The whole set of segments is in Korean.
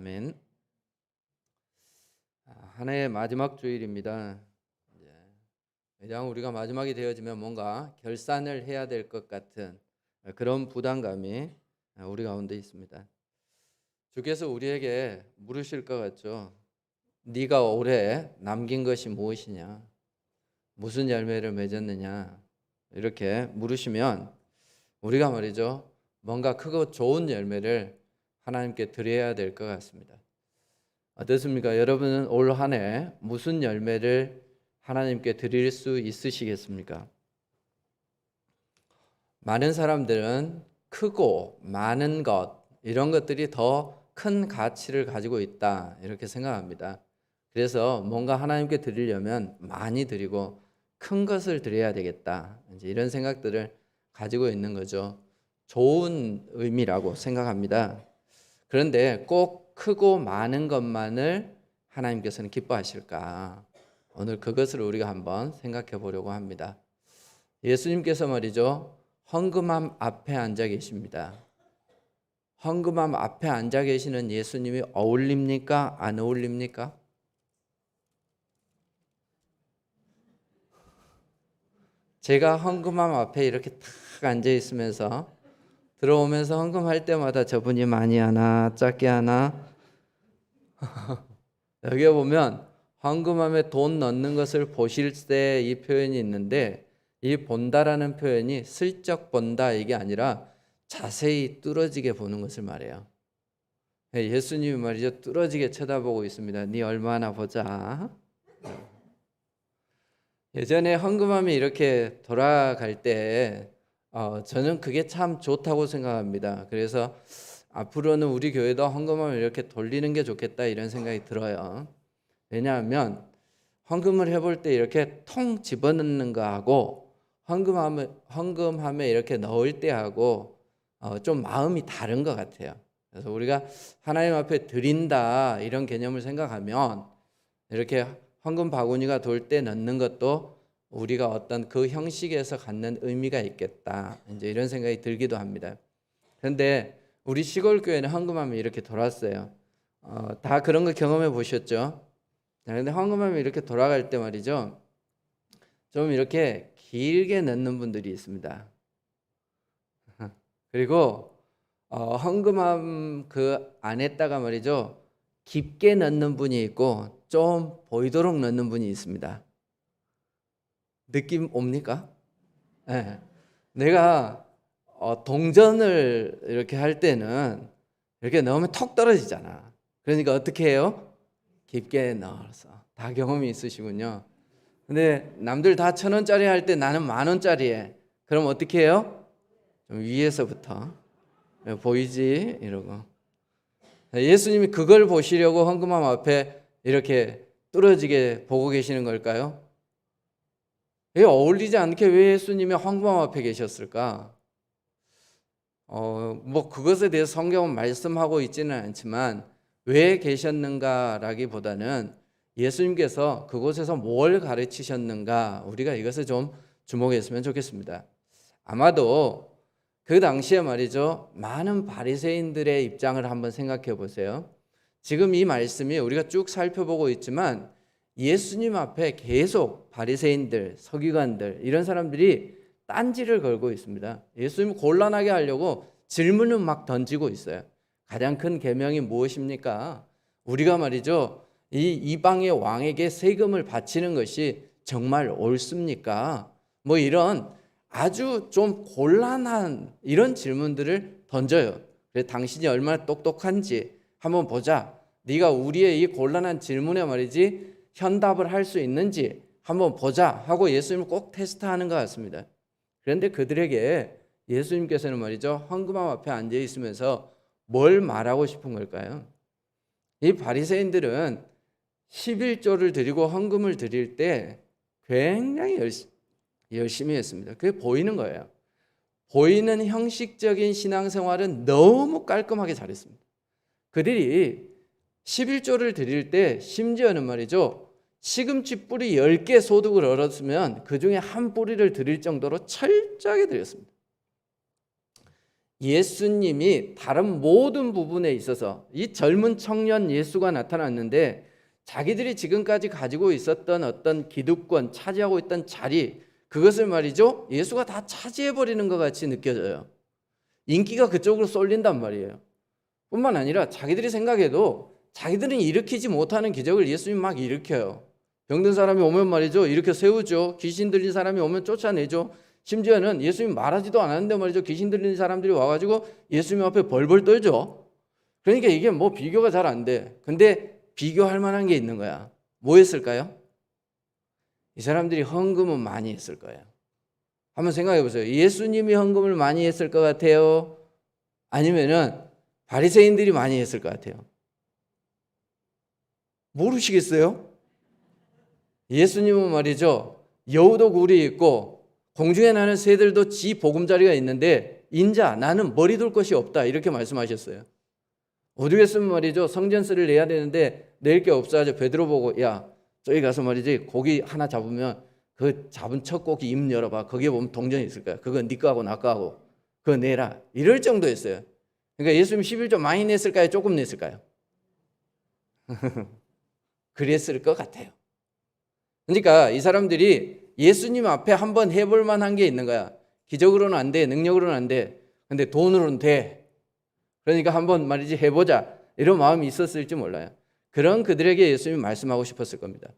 아멘. 한 해의 마지막 주일입니다. 왜냐하면 우리가 마지막이 되어지면 뭔가 결산을 해야 될 것 같은 그런 부담감이 우리 가운데 있습니다. 주께서 우리에게 물으실 것 같죠. 네가 올해 남긴 것이 무엇이냐? 무슨 열매를 맺었느냐? 이렇게 물으시면 우리가 말이죠. 뭔가 크고 좋은 열매를 하나님께 드려야 될 것 같습니다. 어떻습니까? 여러분은 올 한 해 무슨 열매를 하나님께 드릴 수 있으시겠습니까? 많은 사람들은 크고 많은 것, 이런 것들이 더 큰 가치를 가지고 있다, 이렇게 생각합니다. 그래서 뭔가 하나님께 드리려면 많이 드리고 큰 것을 드려야 되겠다, 이제 이런 생각들을 가지고 있는 거죠. 좋은 의미라고 생각합니다. 그런데 꼭 크고 많은 것만을 하나님께서는 기뻐하실까? 오늘 그것을 우리가 한번 생각해 보려고 합니다. 예수님께서 말이죠, 헌금함 앞에 앉아 계십니다. 헌금함 앞에 앉아 계시는 예수님이 어울립니까? 안 어울립니까? 제가 헌금함 앞에 이렇게 탁 앉아 있으면서 들어오면서 헌금할 때마다 저분이 많이 하나 작게 하나, 여기 보면 헌금함에 돈 넣는 것을 보실 때 이 표현이 있는데, 이 본다라는 표현이 슬쩍 본다 이게 아니라 자세히 뚫어지게 보는 것을 말해요. 예수님이 말이죠, 뚫어지게 쳐다보고 있습니다. 네 얼마나 보자. 예전에 헌금함이 이렇게 돌아갈 때 저는 그게 참 좋다고 생각합니다. 그래서 앞으로는 우리 교회도 헌금함을 이렇게 돌리는 게 좋겠다, 이런 생각이 들어요. 왜냐하면 헌금을 해볼 때 이렇게 통 집어넣는 거하고 헌금함에 이렇게 넣을 때하고 좀 마음이 다른 것 같아요. 그래서 우리가 하나님 앞에 드린다, 이런 개념을 생각하면 이렇게 헌금 바구니가 돌 때 넣는 것도 우리가 어떤 그 형식에서 갖는 의미가 있겠다, 이제 이런 생각이 들기도 합니다. 그런데 우리 시골 교회는 헌금함이 이렇게 돌았어요. 다 그런 거 경험해 보셨죠? 그런데 헌금함이 이렇게 돌아갈 때 말이죠, 좀 이렇게 길게 넣는 분들이 있습니다. 그리고 헌금함 그 안에다가 말이죠, 깊게 넣는 분이 있고 좀 보이도록 넣는 분이 있습니다. 느낌 옵니까? 네. 내가 동전을 이렇게 할 때는 이렇게 넣으면 턱 떨어지잖아. 그러니까 어떻게 해요? 깊게 넣어서. 다 경험이 있으시군요. 근데 남들 다 1,000원짜리 할 때 나는 10,000원짜리에, 그럼 어떻게 해요? 좀 위에서부터 보이지? 이러고. 예수님이 그걸 보시려고 헌금함 앞에 이렇게 뚫어지게 보고 계시는 걸까요? 왜 어울리지 않게 왜 예수님이 헌금함 앞에 계셨을까? 뭐 그것에 대해서 성경은 말씀하고 있지는 않지만 왜 계셨는가라기보다는 예수님께서 그곳에서 뭘 가르치셨는가, 우리가 이것을 좀 주목했으면 좋겠습니다. 아마도 그 당시에 말이죠, 많은 바리새인들의 입장을 한번 생각해 보세요. 지금 이 말씀이 우리가 쭉 살펴보고 있지만 예수님 앞에 계속 바리새인들, 서기관들, 이런 사람들이 딴지를 걸고 있습니다. 예수님 곤란하게 하려고 질문을 막 던지고 있어요. 가장 큰 계명이 무엇입니까? 우리가 말이죠, 이 이방의 왕에게 세금을 바치는 것이 정말 옳습니까? 뭐 이런 아주 좀 곤란한 이런 질문들을 던져요. 그래서 당신이 얼마나 똑똑한지 한번 보자. 네가 우리의 이 곤란한 질문에 말이지 현답을 할 수 있는지 한번 보자 하고 예수님을 꼭 테스트하는 것 같습니다. 그런데 그들에게 예수님께서는 말이죠, 헌금함 앞에 앉아 있으면서 뭘 말하고 싶은 걸까요? 이 바리새인들은 11조를 드리고 헌금을 드릴 때 굉장히 열심히 했습니다. 그게 보이는 거예요. 보이는 형식적인 신앙생활은 너무 깔끔하게 잘했습니다. 그들이 11조를 드릴 때 심지어는 말이죠, 시금치 뿌리 10개 소득을 얻었으면 그 중에 한 뿌리를 드릴 정도로 철저하게 드렸습니다. 예수님이 다른 모든 부분에 있어서 이 젊은 청년 예수가 나타났는데 자기들이 지금까지 가지고 있었던 어떤 기득권, 차지하고 있던 자리, 그것을 말이죠, 예수가 다 차지해버리는 것 같이 느껴져요. 인기가 그쪽으로 쏠린단 말이에요. 뿐만 아니라 자기들이 생각해도 자기들은 일으키지 못하는 기적을 예수님이 막 일으켜요. 병든 사람이 오면 말이죠, 이렇게 세우죠. 귀신 들린 사람이 오면 쫓아내죠. 심지어는 예수님 말하지도 않았는데 말이죠, 귀신 들린 사람들이 와가지고 예수님 앞에 벌벌 떨죠. 그러니까 이게 뭐 비교가 잘 안 돼. 근데 비교할 만한 게 있는 거야. 뭐 했을까요? 이 사람들이 헌금은 많이 했을 거예요. 한번 생각해 보세요. 예수님이 헌금을 많이 했을 것 같아요? 아니면은 바리새인들이 많이 했을 것 같아요? 모르시겠어요? 예수님은 말이죠, 여우도 굴이 있고 공중에 나는 새들도 지 보금자리가 있는데 인자 나는 머리 둘 것이 없다, 이렇게 말씀하셨어요. 어디 갔으면 말이죠, 성전세를 내야 되는데 낼 게 없어서 베드로 보고, 야 저기 가서 말이지 고기 하나 잡으면 그 잡은 첫 고기 입 열어봐. 거기에 보면 동전이 있을 거야. 그건 네 거하고 나 거하고 그거 내라, 이럴 정도였어요. 그러니까 예수님 11조 많이 냈을까요? 조금 냈을까요? 그랬을 것 같아요. 그러니까 이 사람들이 예수님 앞에 한번 해볼 만한 게 있는 거야. 기적으로는 안 돼, 능력으로는 안 돼, 근데 돈으로는 돼. 그러니까 한번 말이지 해보자, 이런 마음이 있었을지 몰라요. 그런 그들에게 예수님이 말씀하고 싶었을 겁니다.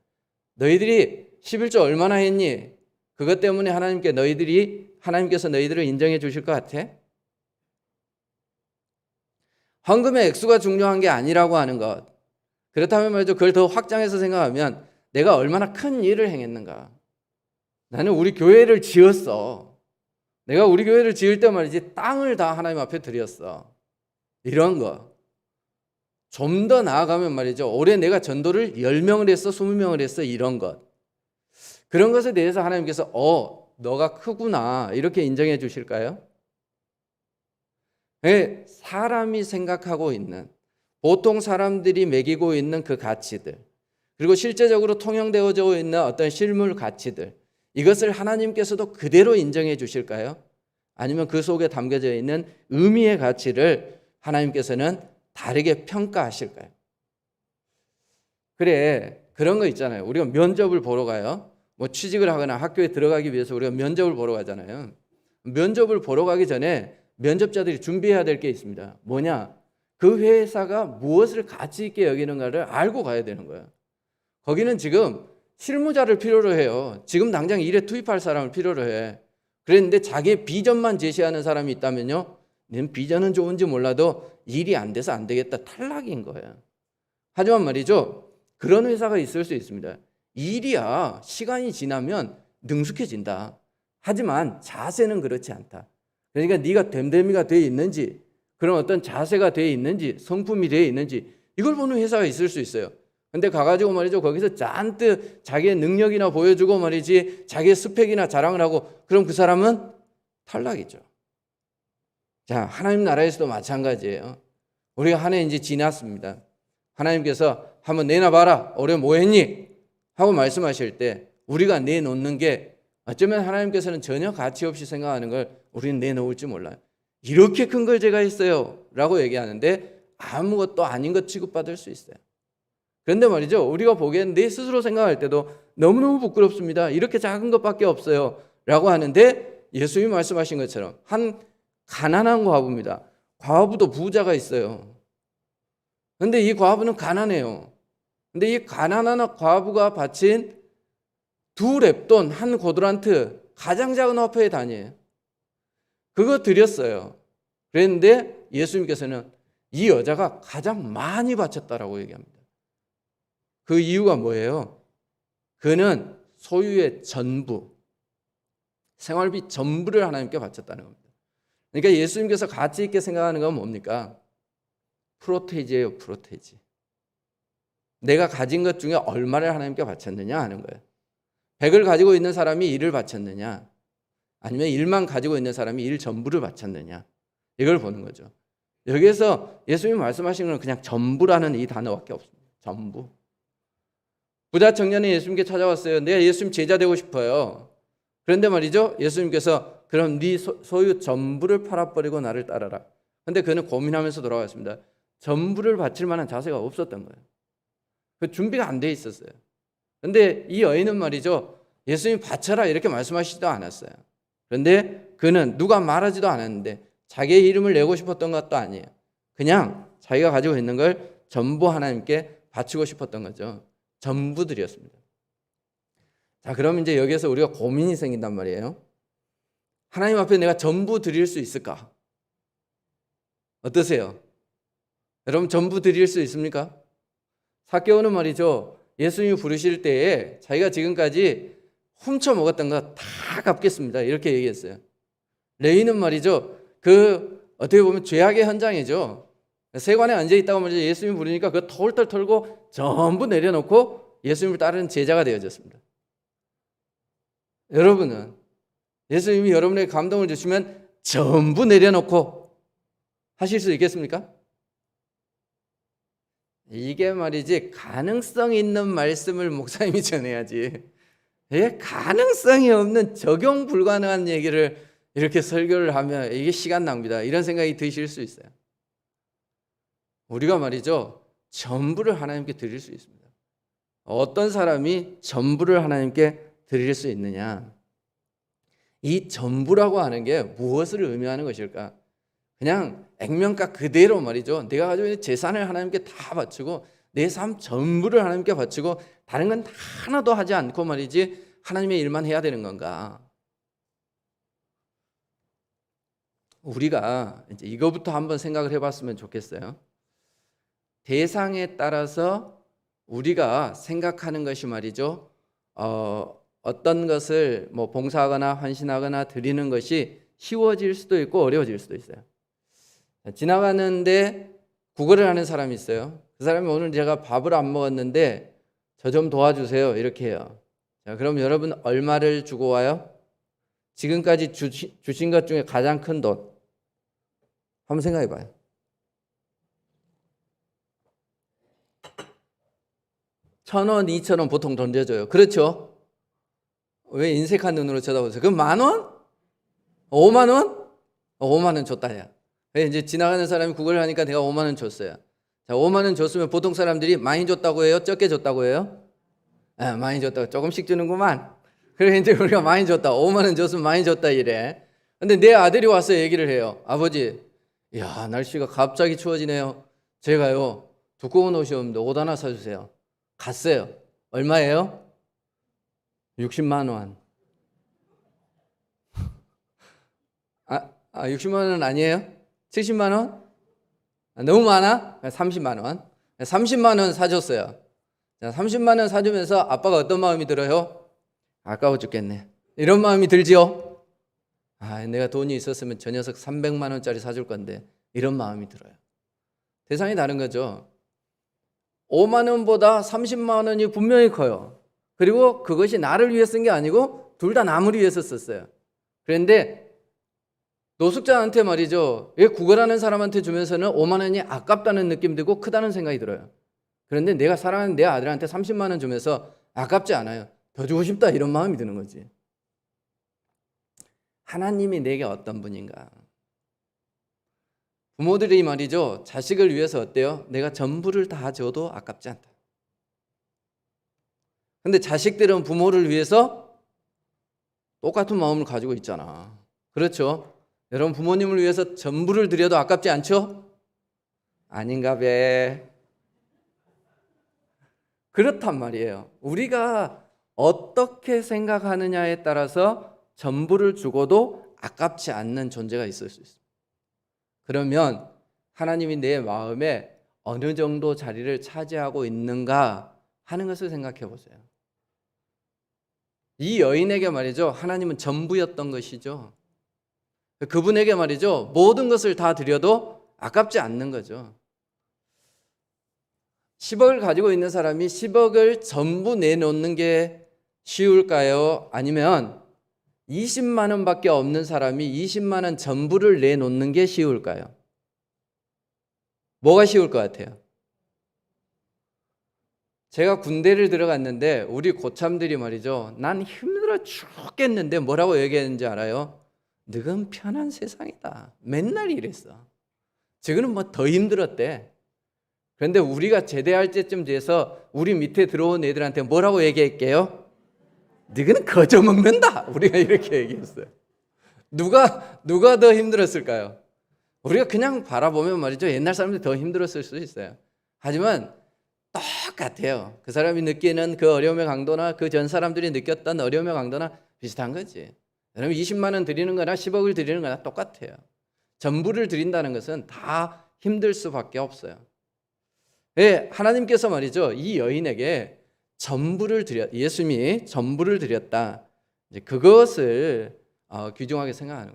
너희들이 11조 얼마나 했니? 그것 때문에 하나님께서 너희들을 인정해 주실 것 같아? 헌금의 액수가 중요한 게 아니라고 하는 것. 그렇다면 말이죠, 그걸 더 확장해서 생각하면 내가 얼마나 큰 일을 행했는가. 나는 우리 교회를 지었어. 내가 우리 교회를 지을 때 말이지 땅을 다 하나님 앞에 드렸어. 이런 거. 좀 더 나아가면 말이죠, 올해 내가 전도를 10명을 했어, 20명을 했어, 이런 것. 그런 것에 대해서 하나님께서 너가 크구나, 이렇게 인정해 주실까요? 네, 사람이 생각하고 있는, 보통 사람들이 매기고 있는 그 가치들, 그리고 실제적으로 통용되어져 있는 어떤 실물 가치들, 이것을 하나님께서도 그대로 인정해 주실까요? 아니면 그 속에 담겨져 있는 의미의 가치를 하나님께서는 다르게 평가하실까요? 그래, 그런 거 있잖아요. 우리가 면접을 보러 가요. 뭐 취직을 하거나 학교에 들어가기 위해서 우리가 면접을 보러 가잖아요. 면접을 보러 가기 전에 면접자들이 준비해야 될 게 있습니다. 뭐냐? 그 회사가 무엇을 가치 있게 여기는가를 알고 가야 되는 거예요. 거기는 지금 실무자를 필요로 해요. 지금 당장 일에 투입할 사람을 필요로 해. 그랬는데 자기의 비전만 제시하는 사람이 있다면요, 는 비전은 좋은지 몰라도 일이 안 돼서 안 되겠다, 탈락인 거예요. 하지만 말이죠, 그런 회사가 있을 수 있습니다. 일이야 시간이 지나면 능숙해진다. 하지만 자세는 그렇지 않다. 그러니까 네가 됨됨이가 되어 있는지, 그런 어떤 자세가 되어 있는지, 성품이 되어 있는지, 이걸 보는 회사가 있을 수 있어요. 근데 가가지고 말이죠, 거기서 잔뜩 자기의 능력이나 보여주고 말이지, 자기의 스펙이나 자랑을 하고, 그럼 그 사람은 탈락이죠. 자, 하나님 나라에서도 마찬가지예요. 우리가 한 해 이제 지났습니다. 하나님께서 한번 내놔봐라, 올해 뭐 했니? 하고 말씀하실 때 우리가 내놓는 게 어쩌면 하나님께서는 전혀 가치 없이 생각하는 걸 우리는 내놓을지 몰라요. 이렇게 큰 걸 제가 했어요 라고 얘기하는데 아무것도 아닌 것 취급받을 수 있어요. 그런데 말이죠, 우리가 보기엔 내 스스로 생각할 때도 너무너무 부끄럽습니다, 이렇게 작은 것밖에 없어요 라고 하는데, 예수님이 말씀하신 것처럼 한 가난한 과부입니다. 과부도 부자가 있어요. 그런데 이 과부는 가난해요. 근데 이 가난한 과부가 바친 2렙돈, 한 고드란트, 가장 작은 화폐의 단위예요. 그거 드렸어요. 그랬는데 예수님께서는 이 여자가 가장 많이 바쳤다라고 얘기합니다. 그 이유가 뭐예요? 그는 소유의 전부, 생활비 전부를 하나님께 바쳤다는 겁니다. 그러니까 예수님께서 가치 있게 생각하는 건 뭡니까? 프로테이지예요, 프로테이지. 내가 가진 것 중에 얼마를 하나님께 바쳤느냐 하는 거예요. 100을 가지고 있는 사람이 1을 바쳤느냐, 아니면 1만 가지고 있는 사람이 1 전부를 바쳤느냐, 이걸 보는 거죠. 여기에서 예수님이 말씀하시는 건 그냥 전부라는 이 단어밖에 없습니다. 전부. 부자 청년이 예수님께 찾아왔어요. 내가 예수님 제자 되고 싶어요. 그런데 말이죠, 예수님께서 그럼 네 소유 전부를 팔아버리고 나를 따르라. 근데 그는 고민하면서 돌아갔습니다. 전부를 바칠 만한 자세가 없었던 거예요. 그 준비가 안 돼 있었어요. 근데 이 여인은 말이죠, 예수님이 바쳐라 이렇게 말씀하시지도 않았어요. 그런데 그는 누가 말하지도 않았는데 자기의 이름을 내고 싶었던 것도 아니에요. 그냥 자기가 가지고 있는 걸 전부 하나님께 바치고 싶었던 거죠. 전부 드렸습니다. 자, 그럼 이제 여기에서 우리가 고민이 생긴단 말이에요. 하나님 앞에 내가 전부 드릴 수 있을까? 어떠세요? 여러분 전부 드릴 수 있습니까? 삭개오는 말이죠, 예수님이 부르실 때에 자기가 지금까지 훔쳐 먹었던 거 다 갚겠습니다 이렇게 얘기했어요. 레위는 말이죠, 그 어떻게 보면 죄악의 현장이죠. 세관에 앉아 있다가 말이죠, 예수님 부르니까 그 털털 털고 전부 내려놓고 예수님을 따르는 제자가 되어졌습니다. 여러분은 예수님이 여러분에게 감동을 주시면 전부 내려놓고 하실 수 있겠습니까? 이게 말이지 가능성 있는 말씀을 목사님이 전해야지, 가능성이 없는 적용 불가능한 얘기를 이렇게 설교를 하면 이게 시간 낭비다 이런 생각이 드실 수 있어요. 우리가 말이죠, 전부를 하나님께 드릴 수 있습니다. 어떤 사람이 전부를 하나님께 드릴 수 있느냐? 이 전부라고 하는 게 무엇을 의미하는 것일까? 그냥 액면가 그대로 말이죠, 내가 가지고 있는 재산을 하나님께 다 바치고 내 삶 전부를 하나님께 바치고 다른 건 하나도 하지 않고 말이지 하나님의 일만 해야 되는 건가? 우리가 이제 이거부터 한번 생각을 해봤으면 좋겠어요. 대상에 따라서 우리가 생각하는 것이 말이죠, 어떤 것을 뭐 봉사하거나 헌신하거나 드리는 것이 쉬워질 수도 있고 어려워질 수도 있어요. 지나가는데 구걸을 하는 사람이 있어요. 그 사람이 오늘 제가 밥을 안 먹었는데 저 좀 도와주세요 이렇게 해요. 자, 그럼 여러분 얼마를 주고 와요? 지금까지 주신 것 중에 가장 큰 돈 한번 생각해 봐요. 1,000원, 2,000원 보통 던져줘요. 그렇죠? 왜 인색한 눈으로 쳐다보세요? 그럼 10,000원? 50,000원? 50,000원 줬다 야. 이제 지나가는 사람이 구걸을 하니까 내가 50,000원 줬어요. 자, 50,000원 줬으면 보통 사람들이 많이 줬다고 해요? 적게 줬다고 해요? 많이 줬다고. 조금씩 주는구만. 그래 이제 우리가 많이 줬다. 50,000원 줬으면 많이 줬다 이래. 근데 내 아들이 와서 얘기를 해요. 아버지, 야 날씨가 갑자기 추워지네요. 제가요 두꺼운 옷이 없는데 옷 하나 사주세요. 갔어요. 얼마예요? 60만 원. 60만 원은 아니에요? 70만 원? 너무 많아? 30만 원. 30만 원 사줬어요. 30만 원 사주면서 아빠가 어떤 마음이 들어요? 아까워 죽겠네. 이런 마음이 들지요? 내가 돈이 있었으면 저 녀석 300만 원짜리 사줄 건데 이런 마음이 들어요. 대상이 다른 거죠. 5만 원보다 30만 원이 분명히 커요. 그리고 그것이 나를 위해 쓴 게 아니고 둘 다 남을 위해서 썼어요. 그런데 노숙자한테 말이죠, 구걸하는 사람한테 주면서는 5만 원이 아깝다는 느낌 들고 크다는 생각이 들어요. 그런데 내가 사랑하는 내 아들한테 30만 원 주면서 아깝지 않아요. 더 주고 싶다 이런 마음이 드는 거지. 하나님이 내게 어떤 분인가? 부모들이 말이죠, 자식을 위해서 어때요? 내가 전부를 다 줘도 아깝지 않다. 근데 자식들은 부모를 위해서 똑같은 마음을 가지고 있잖아. 그렇죠? 여러분 부모님을 위해서 전부를 드려도 아깝지 않죠? 아닌가 봐. 그렇단 말이에요. 우리가 어떻게 생각하느냐에 따라서 전부를 주고도 아깝지 않는 존재가 있을 수 있습니다. 그러면 하나님이 내 마음에 어느 정도 자리를 차지하고 있는가 하는 것을 생각해 보세요. 이 여인에게 말이죠, 하나님은 전부였던 것이죠. 그분에게 말이죠, 모든 것을 다 드려도 아깝지 않는 거죠. 10억을 가지고 있는 사람이 10억을 전부 내놓는 게 쉬울까요? 아니면 20만 원밖에 없는 사람이 20만 원 전부를 내놓는 게 쉬울까요? 뭐가 쉬울 것 같아요? 제가 군대를 들어갔는데 우리 고참들이 말이죠, 난 힘들어 죽겠는데 뭐라고 얘기했는지 알아요? 너건 편한 세상이다. 맨날 이랬어. 저거는 뭐 더 힘들었대. 그런데 우리가 제대할 때쯤 돼서 우리 밑에 들어온 애들한테 뭐라고 얘기할게요? 너희는 거저 먹는다. 우리가 이렇게 얘기했어요. 누가 더 힘들었을까요? 우리가 그냥 바라보면 말이죠. 옛날 사람들이 더 힘들었을 수도 있어요. 하지만 똑같아요. 그 사람이 느끼는 그 어려움의 강도나 그 전 사람들이 느꼈던 어려움의 강도나 비슷한 거지. 여러분 20만 원 드리는 거나 10억을 드리는 거나 똑같아요. 전부를 드린다는 것은 다 힘들 수밖에 없어요. 네, 하나님께서 말이죠. 이 여인에게 예수님이 전부를 드렸다. 이제 그것을 귀중하게 생각하는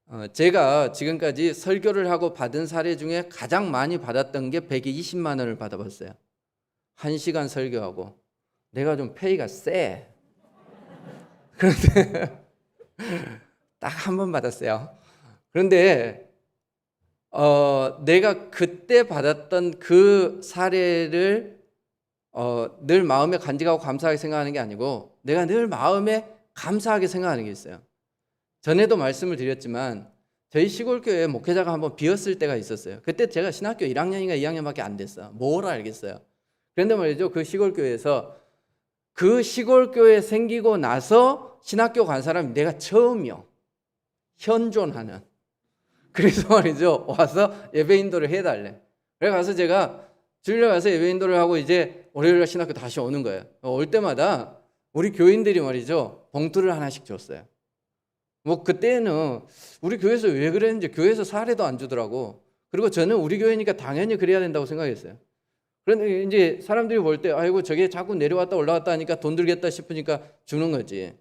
거죠. 제가 지금까지 설교를 하고 받은 사례 중에 가장 많이 받았던 게 120만 원을 받아봤어요. 1시간 설교하고. 내가 좀 페이가 세. 그런데 딱 한 번 받았어요. 그런데 내가 그때 받았던 그 사례를 늘 마음에 간직하고 감사하게 생각하는 게 아니고 내가 늘 마음에 감사하게 생각하는 게 있어요. 전에도 말씀을 드렸지만 저희 시골교회에 목회자가 한번 비었을 때가 있었어요. 그때 제가 신학교 1학년인가 2학년밖에 안 됐어요. 뭘 알겠어요. 그런데 말이죠. 그 시골교회에서 그 시골교회 생기고 나서 신학교 간 사람이 내가 처음이요. 현존하는. 그래서 말이죠. 와서 예배 인도를 해달래. 그래 가서 제가 주일에 가서 예배 인도를 하고 이제 월요일날 신학교 다시 오는 거예요. 올 때마다 우리 교인들이 말이죠. 봉투를 하나씩 줬어요. 뭐 그때는 우리 교회에서 왜 그랬는지 교회에서 사례도 안 주더라고. 그리고 저는 우리 교회니까 당연히 그래야 된다고 생각했어요. 그런데 이제 사람들이 볼 때 아이고 저게 자꾸 내려왔다 올라왔다 하니까 돈 들겠다 싶으니까 주는 거지.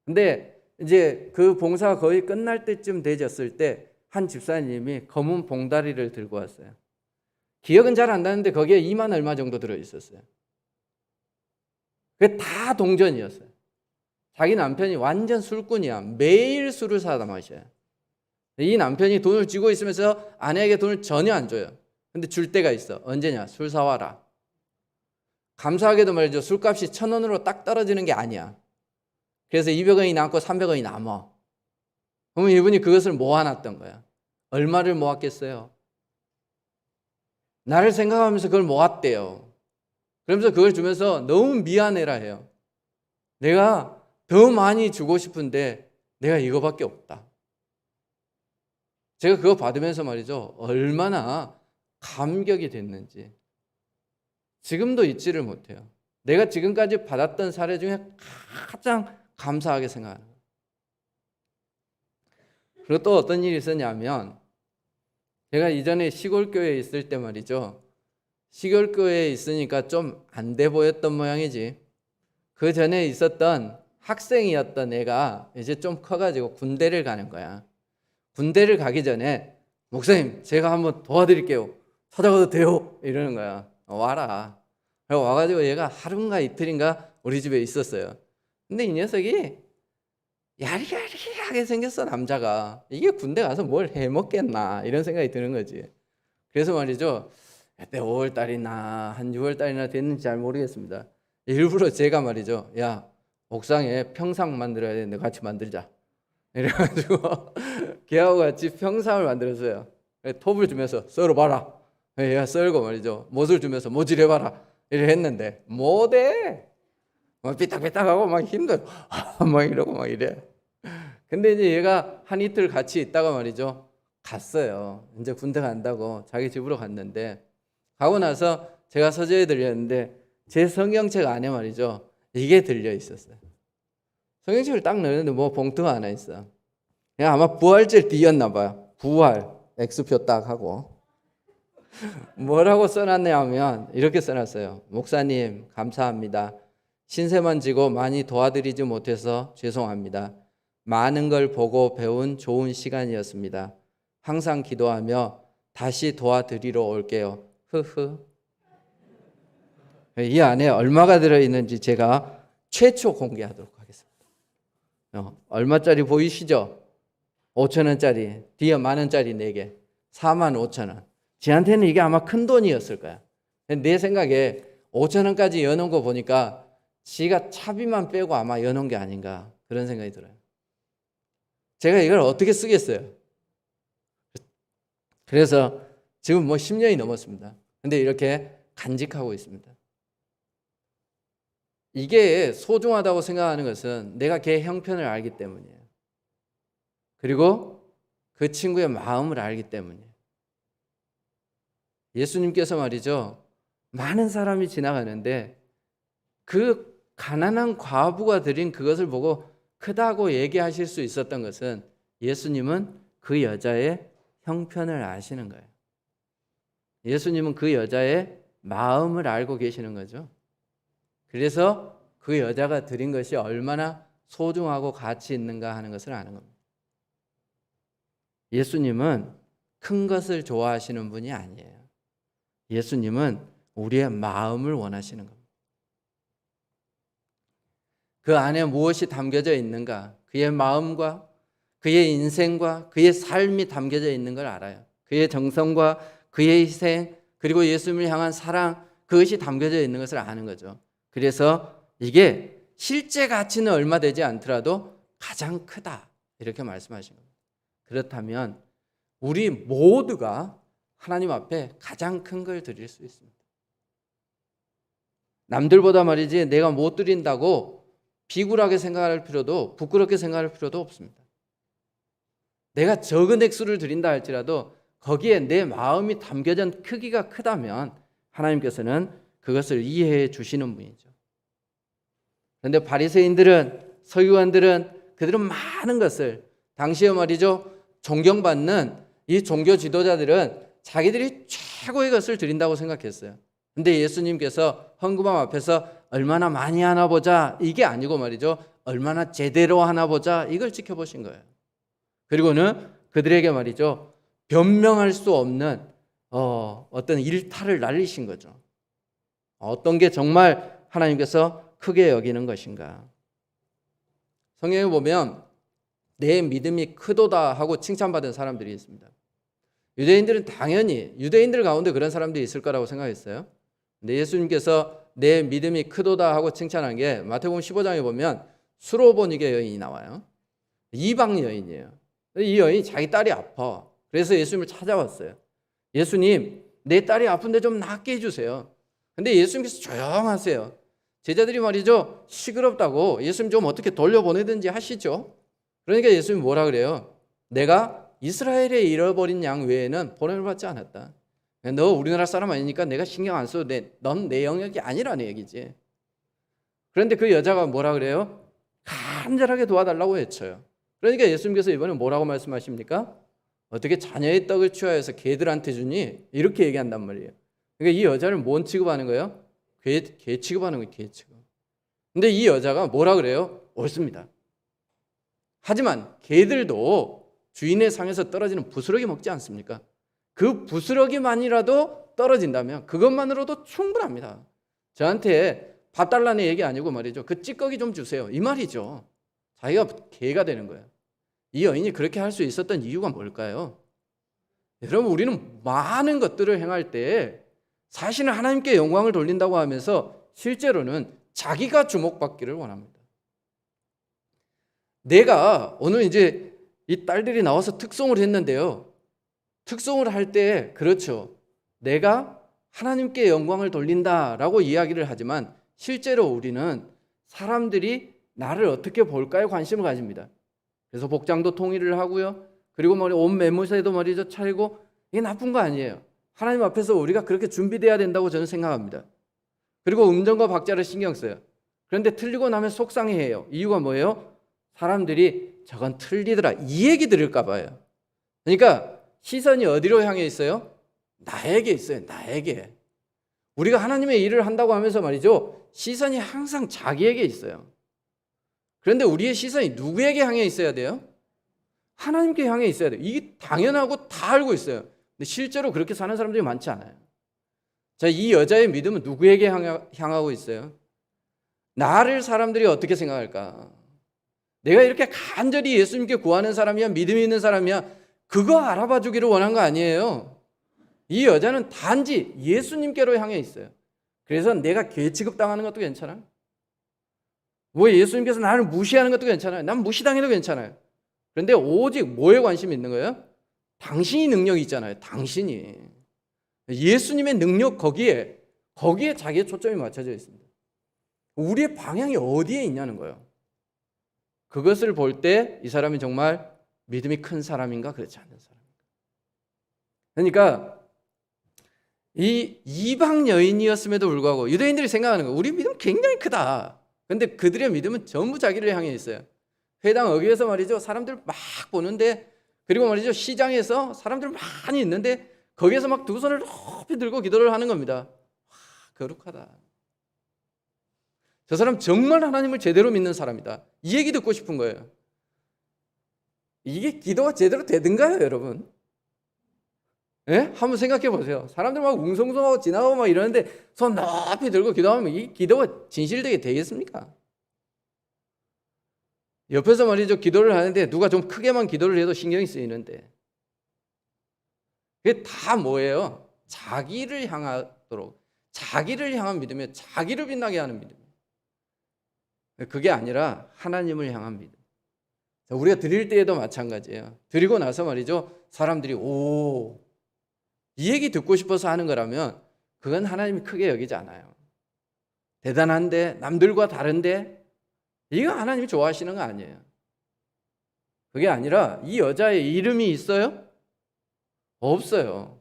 근데 이제 그 봉사가 거의 끝날 때쯤 되졌을 때 한 집사님이 검은 봉다리를 들고 왔어요. 기억은 잘 안 나는데 거기에 2만 얼마 정도 들어있었어요. 그게 다 동전이었어요. 자기 남편이 완전 술꾼이야. 매일 술을 사다 마셔요. 이 남편이 돈을 쥐고 있으면서 아내에게 돈을 전혀 안 줘요. 근데 줄 때가 있어. 언제냐? 술 사와라. 감사하게도 말이죠. 술값이 1,000원으로 딱 떨어지는 게 아니야. 그래서 200원이 남고 300원이 남아. 그러면 이분이 그것을 모아놨던 거야. 얼마를 모았겠어요? 나를 생각하면서 그걸 모았대요. 그러면서 그걸 주면서 너무 미안해라 해요. 내가 더 많이 주고 싶은데 내가 이거밖에 없다. 제가 그거 받으면서 말이죠. 얼마나 감격이 됐는지 지금도 잊지를 못해요. 내가 지금까지 받았던 사례 중에 가장 감사하게 생각하는 거예요. 그리고 또 어떤 일이 있었냐면 제가 이전에 시골교회에 있을 때 말이죠. 시골교회에 있으니까 좀 안 돼 보였던 모양이지. 그 전에 있었던 학생이었던 애가 이제 좀 커가지고 군대를 가는 거야. 군대를 가기 전에 목사님 제가 한번 도와드릴게요. 찾아가도 돼요? 이러는 거야. 와라. 그리고 와가지고 얘가 하루인가 이틀인가 우리 집에 있었어요. 근데 이 녀석이 야리야리하게 생겼어. 남자가. 이게 군대 가서 뭘 해먹겠나 이런 생각이 드는 거지. 그래서 말이죠. 그때 5월달이나 한 6월달이나 됐는지 잘 모르겠습니다. 일부러 제가 말이죠. 야 옥상에 평상 만들어야 되는데 같이 만들자. 이래가지고 걔하고 같이 평상을 만들었어요. 톱을 주면서 썰어봐라. 얘가 썰고 말이죠. 못을 주면서 모질해봐라. 이래 했는데 못해. 막 삐딱삐딱하고 막 힘들어. 막 이러고 막 이래. 근데 이제 얘가 한 이틀 같이 있다가 말이죠. 갔어요. 이제 군대 간다고 자기 집으로 갔는데 가고 나서 제가 서재에 들렸는데 제 성경책 안에 말이죠. 이게 들려 있었어요. 성경책을 딱 넣었는데 뭐 봉투가 하나 있어. 그냥 아마 부활절 뒤였나 봐요. 부활 X표 딱 하고 뭐라고 써놨냐면 이렇게 써놨어요. 목사님 감사합니다. 신세만 지고 많이 도와드리지 못해서 죄송합니다. 많은 걸 보고 배운 좋은 시간이었습니다. 항상 기도하며 다시 도와드리러 올게요. 흐흐. 이 안에 얼마가 들어있는지 제가 최초 공개하도록 하겠습니다. 얼마짜리 보이시죠? 5,000원짜리, 뒤에 만원짜리 4개, 45,000원. 지한테는 이게 아마 큰 돈이었을 거야. 내 생각에 5,000원까지 여놓은 거 보니까 지가 차비만 빼고 아마 여놓은 게 아닌가 그런 생각이 들어요. 제가 이걸 어떻게 쓰겠어요? 그래서 지금 뭐 10년이 넘었습니다. 근데 이렇게 간직하고 있습니다. 이게 소중하다고 생각하는 것은 내가 걔의 형편을 알기 때문이에요. 그리고 그 친구의 마음을 알기 때문이에요. 예수님께서 말이죠, 많은 사람이 지나가는데 그 가난한 과부가 드린 그것을 보고 크다고 얘기하실 수 있었던 것은 예수님은 그 여자의 형편을 아시는 거예요. 예수님은 그 여자의 마음을 알고 계시는 거죠. 그래서 그 여자가 드린 것이 얼마나 소중하고 가치 있는가 하는 것을 아는 겁니다. 예수님은 큰 것을 좋아하시는 분이 아니에요. 예수님은 우리의 마음을 원하시는 겁니다. 그 안에 무엇이 담겨져 있는가, 그의 마음과 그의 인생과 그의 삶이 담겨져 있는 걸 알아요. 그의 정성과 그의 희생, 그리고 예수님을 향한 사랑, 그것이 담겨져 있는 것을 아는 거죠. 그래서 이게 실제 가치는 얼마 되지 않더라도 가장 크다, 이렇게 말씀하신 겁니다. 그렇다면 우리 모두가 하나님 앞에 가장 큰 걸 드릴 수 있습니다. 남들보다 말이지 내가 못 드린다고 비굴하게 생각할 필요도, 부끄럽게 생각할 필요도 없습니다. 내가 적은 액수를 드린다 할지라도 거기에 내 마음이 담겨진 크기가 크다면 하나님께서는 그것을 이해해 주시는 분이죠. 그런데 바리새인들은, 서기관들은 그들은 많은 것을, 당시에 말이죠, 존경받는 이 종교 지도자들은 자기들이 최고의 것을 드린다고 생각했어요. 근데 예수님께서 헌금함 앞에서 얼마나 많이 하나 보자, 이게 아니고 말이죠, 얼마나 제대로 하나 보자, 이걸 지켜보신 거예요. 그리고는 그들에게 말이죠, 변명할 수 없는 어떤 일탈을 날리신 거죠. 어떤 게 정말 하나님께서 크게 여기는 것인가. 성경에 보면 내 믿음이 크도다 하고 칭찬받은 사람들이 있습니다. 유대인들은 당연히 유대인들 가운데 그런 사람들이 있을 거라고 생각했어요. 근데 예수님께서 내 믿음이 크도다 하고 칭찬한 게 마태복음 15장에 보면 수로보니게 여인이 나와요. 이방 여인이에요. 이 여인이 자기 딸이 아파. 그래서 예수님을 찾아왔어요. 예수님, 내 딸이 아픈데 좀 낫게 해주세요. 근데 예수님께서 조용하세요. 제자들이 말이죠, 시끄럽다고 예수님 좀 어떻게 돌려보내든지 하시죠. 그러니까 예수님이 뭐라 그래요? 내가 이스라엘에 잃어버린 양 외에는 보냄을 받지 않았다. 너 우리나라 사람 아니니까 내가 신경 안 써도 돼. 넌 내 영역이 아니라는 얘기지. 그런데 그 여자가 뭐라 그래요? 간절하게 도와달라고 외쳐요. 그러니까 예수님께서 이번에 뭐라고 말씀하십니까? 어떻게 자녀의 떡을 취하여서 개들한테 주니? 이렇게 얘기한단 말이에요. 그러니까 이 여자를 뭔 취급하는 거예요? 개 취급하는 거예요. 개 취급. 근데 이 여자가 뭐라 그래요? 옳습니다. 하지만 개들도 주인의 상에서 떨어지는 부스러기 먹지 않습니까? 그 부스러기만이라도 떨어진다면 그것만으로도 충분합니다. 저한테 밥 달라는 얘기 아니고 말이죠, 그 찌꺼기 좀 주세요, 이 말이죠. 자기가 개가 되는 거예요. 이 여인이 그렇게 할 수 있었던 이유가 뭘까요? 여러분, 우리는 많은 것들을 행할 때 사실은 하나님께 영광을 돌린다고 하면서 실제로는 자기가 주목받기를 원합니다. 내가 오늘 이제 이 딸들이 나와서 특송을 했는데요, 특송을 할 때 그렇죠, 내가 하나님께 영광을 돌린다라고 이야기를 하지만 실제로 우리는 사람들이 나를 어떻게 볼까에 관심을 가집니다. 그래서 복장도 통일을 하고요, 그리고 옷 매무새도 말이죠 차리고, 이게 나쁜 거 아니에요. 하나님 앞에서 우리가 그렇게 준비돼야 된다고 저는 생각합니다. 그리고 음정과 박자를 신경 써요. 그런데 틀리고 나면 속상해해요. 이유가 뭐예요? 사람들이 저건 틀리더라, 이 얘기 들을까 봐요. 그러니까 시선이 어디로 향해 있어요? 나에게 있어요. 나에게. 우리가 하나님의 일을 한다고 하면서 말이죠, 시선이 항상 자기에게 있어요. 그런데 우리의 시선이 누구에게 향해 있어야 돼요? 하나님께 향해 있어야 돼요. 이게 당연하고 다 알고 있어요. 근데 실제로 그렇게 사는 사람들이 많지 않아요. 자, 이 여자의 믿음은 누구에게 향하고 있어요? 나를 사람들이 어떻게 생각할까? 내가 이렇게 간절히 예수님께 구하는 사람이야, 믿음이 있는 사람이야, 그거 알아봐 주기를 원한 거 아니에요. 이 여자는 단지 예수님께로 향해 있어요. 그래서 내가 개 취급당하는 것도 괜찮아요. 뭐 예수님께서 나를 무시하는 것도 괜찮아요. 난 무시당해도 괜찮아요. 그런데 오직 뭐에 관심이 있는 거예요? 당신이 능력이 있잖아요. 당신이. 예수님의 능력 거기에 자기의 초점이 맞춰져 있습니다. 우리의 방향이 어디에 있냐는 거예요. 그것을 볼 때 이 사람이 정말 믿음이 큰 사람인가 그렇지 않은 사람인가. 그러니까 이 이방 여인이었음에도 불구하고 유대인들이 생각하는 거예요. 우리 믿음 굉장히 크다. 그런데 그들의 믿음은 전부 자기를 향해 있어요. 회당 어귀에서 말이죠. 사람들 막 보는데, 그리고 말이죠. 시장에서 사람들 많이 있는데 거기에서 막 두 손을 높이 들고 기도를 하는 겁니다. 와, 거룩하다. 저 사람 정말 하나님을 제대로 믿는 사람이다. 이 얘기 듣고 싶은 거예요. 이게 기도가 제대로 되든가요, 여러분? 예? 한번 생각해 보세요. 사람들 막 웅성성하고 지나가고 막 이러는데 손 높이 들고 기도하면 이 기도가 진실되게 되겠습니까? 옆에서 말이죠. 기도를 하는데 누가 좀 크게만 기도를 해도 신경이 쓰이는데. 그게 다 뭐예요? 자기를 향하도록, 자기를 향한 믿음이에요. 자기를 빛나게 하는 믿음. 그게 아니라 하나님을 향한 믿음. 우리가 드릴 때에도 마찬가지예요. 드리고 나서 말이죠. 사람들이 이 얘기 듣고 싶어서 하는 거라면 그건 하나님이 크게 여기지 않아요. 대단한데, 남들과 다른데, 이거 하나님이 좋아하시는 거 아니에요. 그게 아니라 이 여자의 이름이 있어요? 없어요.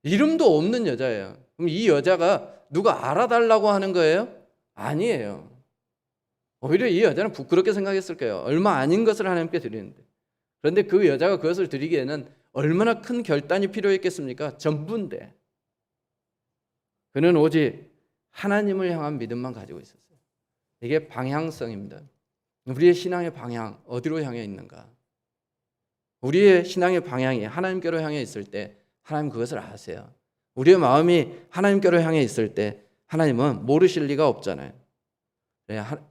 이름도 없는 여자예요. 그럼 이 여자가 누가 알아달라고 하는 거예요? 아니에요. 오히려 이 여자는 부끄럽게 생각했을 거예요. 얼마 아닌 것을 하나님께 드리는데. 그런데 그 여자가 그것을 드리기에는 얼마나 큰 결단이 필요했겠습니까? 전부인데. 그는 오직 하나님을 향한 믿음만 가지고 있었어요. 이게 방향성입니다. 우리의 신앙의 방향, 어디로 향해 있는가? 우리의 신앙의 방향이 하나님께로 향해 있을 때 하나님 그것을 아세요. 우리의 마음이 하나님께로 향해 있을 때 하나님은 모르실 리가 없잖아요.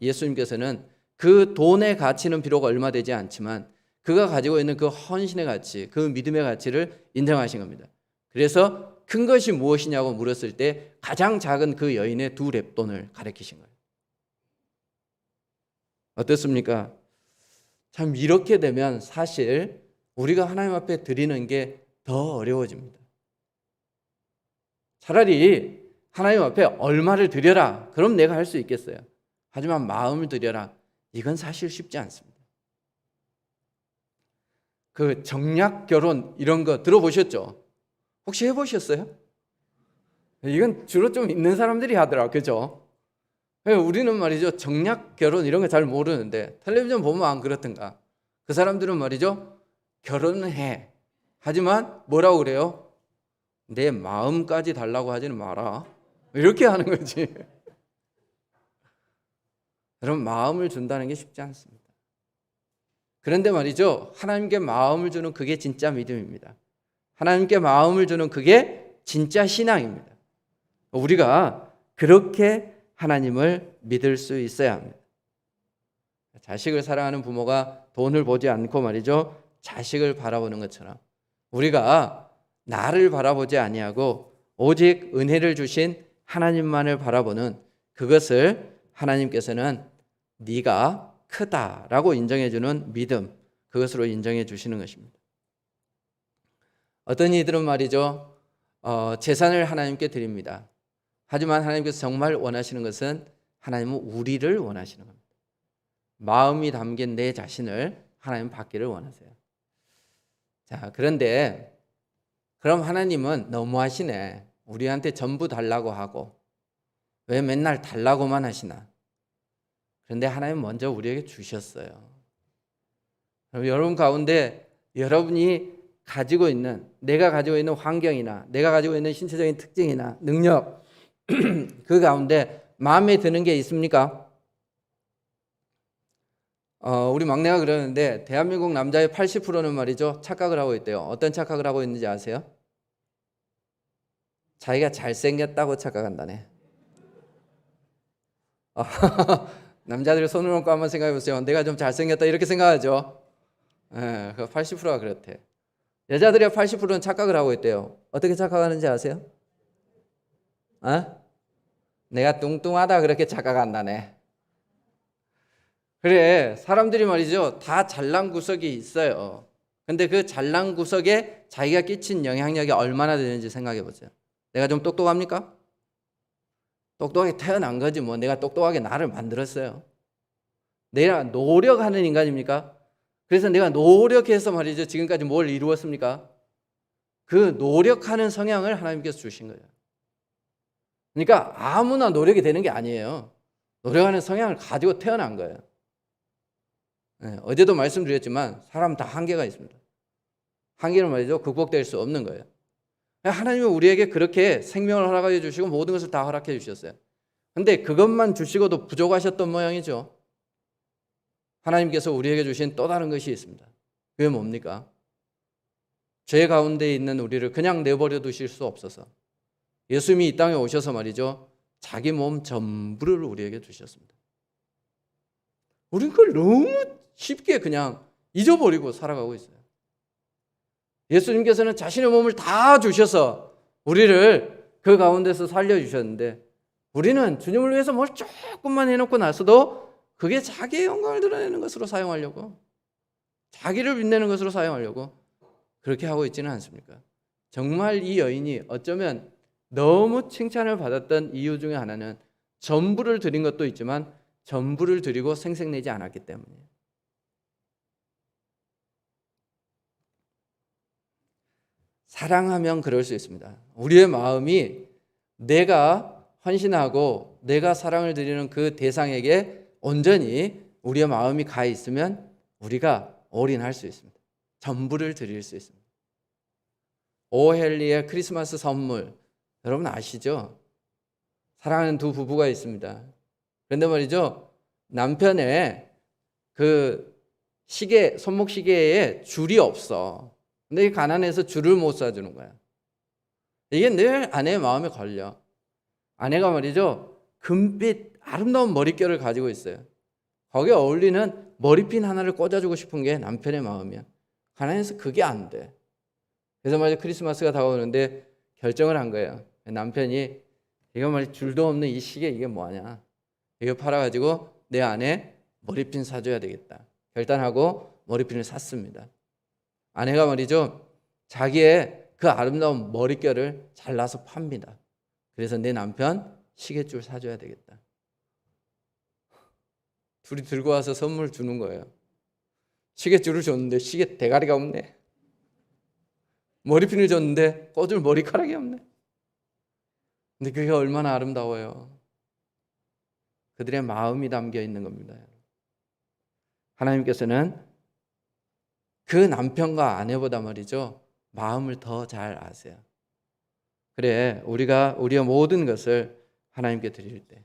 예수님께서는 그 돈의 가치는 비록 얼마 되지 않지만 그가 가지고 있는 그 헌신의 가치, 그 믿음의 가치를 인정하신 겁니다. 그래서 큰 것이 무엇이냐고 물었을 때 가장 작은 그 여인의 2렙돈을 가리키신 거예요. 어떻습니까? 참 이렇게 되면 사실 우리가 하나님 앞에 드리는 게 더 어려워집니다. 차라리 하나님 앞에 얼마를 드려라. 그럼 내가 할 수 있겠어요. 하지만 마음을 드려라. 이건 사실 쉽지 않습니다. 그 정략 결혼 이런 거 들어보셨죠? 혹시 해보셨어요? 이건 주로 좀 있는 사람들이 하더라. 그죠? 우리는 말이죠. 정략 결혼 이런 거 잘 모르는데 텔레비전 보면 안 그렇던가. 그 사람들은 말이죠. 결혼은 해. 하지만 뭐라고 그래요? 내 마음까지 달라고 하지는 마라. 이렇게 하는 거지. 여러분 마음을 준다는 게 쉽지 않습니다. 그런데 말이죠. 하나님께 마음을 주는 그게 진짜 믿음입니다. 하나님께 마음을 주는 그게 진짜 신앙입니다. 우리가 그렇게 하나님을 믿을 수 있어야 합니다. 자식을 사랑하는 부모가 돈을 보지 않고 말이죠. 자식을 바라보는 것처럼 우리가 나를 바라보지 아니하고 오직 은혜를 주신 하나님만을 바라보는 그것을 하나님께서는 네가 크다라고 인정해 주는 믿음, 그것으로 인정해 주시는 것입니다. 어떤 이들은 말이죠. 재산을 하나님께 드립니다. 하지만 하나님께서 정말 원하시는 것은 하나님은 우리를 원하시는 겁니다. 마음이 담긴 내 자신을 하나님 받기를 원하세요. 자, 그런데 그럼 하나님은 너무하시네. 우리한테 전부 달라고 하고 왜 맨날 달라고만 하시나? 그런데 하나님 먼저 우리에게 주셨어요. 여러분 가운데 여러분이 가지고 있는, 내가 가지고 있는 환경이나 내가 가지고 있는 신체적인 특징이나 능력 그 가운데 마음에 드는 게 있습니까? 우리 막내가 그러는데 대한민국 남자의 80%는 말이죠. 착각을 하고 있대요. 어떤 착각을 하고 있는지 아세요? 자기가 잘생겼다고 착각한다네. 남자들이 손을 얹고 한번 생각해 보세요. 내가 좀 잘생겼다 이렇게 생각하죠. 80%가 그렇대. 여자들의 80%는 착각을 하고 있대요. 어떻게 착각하는지 아세요? 내가 뚱뚱하다 그렇게 착각한다네. 그래, 사람들이 말이죠, 다 잘난 구석이 있어요. 근데 그 잘난 구석에 자기가 끼친 영향력이 얼마나 되는지 생각해 보세요. 내가 좀 똑똑합니까? 똑똑하게 태어난 거지 뭐. 내가 똑똑하게 나를 만들었어요. 내가 노력하는 인간입니까? 그래서 내가 노력해서 말이죠, 지금까지 뭘 이루었습니까? 그 노력하는 성향을 하나님께서 주신 거예요. 그러니까 아무나 노력이 되는 게 아니에요. 노력하는 성향을 가지고 태어난 거예요. 네, 어제도 말씀드렸지만 사람 다 한계가 있습니다. 한계는 말이죠, 극복될 수 없는 거예요. 하나님은 우리에게 그렇게 생명을 허락해 주시고 모든 것을 다 허락해 주셨어요. 근데 그것만 주시고도 부족하셨던 모양이죠. 하나님께서 우리에게 주신 또 다른 것이 있습니다. 그게 뭡니까? 죄 가운데 있는 우리를 그냥 내버려 두실 수 없어서 예수님이 이 땅에 오셔서 말이죠, 자기 몸 전부를 우리에게 주셨습니다. 우리는 그걸 너무 쉽게 그냥 잊어버리고 살아가고 있어요. 예수님께서는 자신의 몸을 다 주셔서 우리를 그 가운데서 살려주셨는데, 우리는 주님을 위해서 뭘 조금만 해놓고 나서도 그게 자기의 영광을 드러내는 것으로 사용하려고, 자기를 빛내는 것으로 사용하려고 그렇게 하고 있지는 않습니까? 정말 이 여인이 어쩌면 너무 칭찬을 받았던 이유 중에 하나는 전부를 드린 것도 있지만 전부를 드리고 생색내지 않았기 때문이에요. 사랑하면 그럴 수 있습니다. 우리의 마음이 내가 헌신하고 내가 사랑을 드리는 그 대상에게 온전히 우리의 마음이 가 있으면 우리가 올인할 수 있습니다. 전부를 드릴 수 있습니다. 오헬리의 크리스마스 선물, 여러분 아시죠? 사랑하는 두 부부가 있습니다. 그런데 말이죠, 남편의 그 시계, 손목 시계에 줄이 없어. 근데 가난해서 줄을 못 사주는 거야. 이게 늘 아내의 마음에 걸려. 아내가 말이죠, 금빛 아름다운 머릿결을 가지고 있어요. 거기에 어울리는 머리핀 하나를 꽂아주고 싶은 게 남편의 마음이야. 가난해서 그게 안 돼. 그래서 말이죠, 크리스마스가 다가오는데 결정을 한 거예요. 남편이 이거 말이죠, 줄도 없는 이 시계 이게 뭐하냐, 이거 팔아가지고 내 아내 머리핀 사줘야 되겠다 결단하고 머리핀을 샀습니다. 아내가 말이죠, 자기의 그 아름다운 머릿결을 잘라서 팝니다. 그래서 내 남편 시계줄 사줘야 되겠다. 둘이 들고 와서 선물 주는 거예요. 시계줄을 줬는데 시계 대가리가 없네. 머리핀을 줬는데 꽂을 머리카락이 없네. 근데 그게 얼마나 아름다워요. 그들의 마음이 담겨 있는 겁니다. 하나님께서는 그 남편과 아내보다 말이죠, 마음을 더 잘 아세요. 그래, 우리가 우리의 모든 것을 하나님께 드릴 때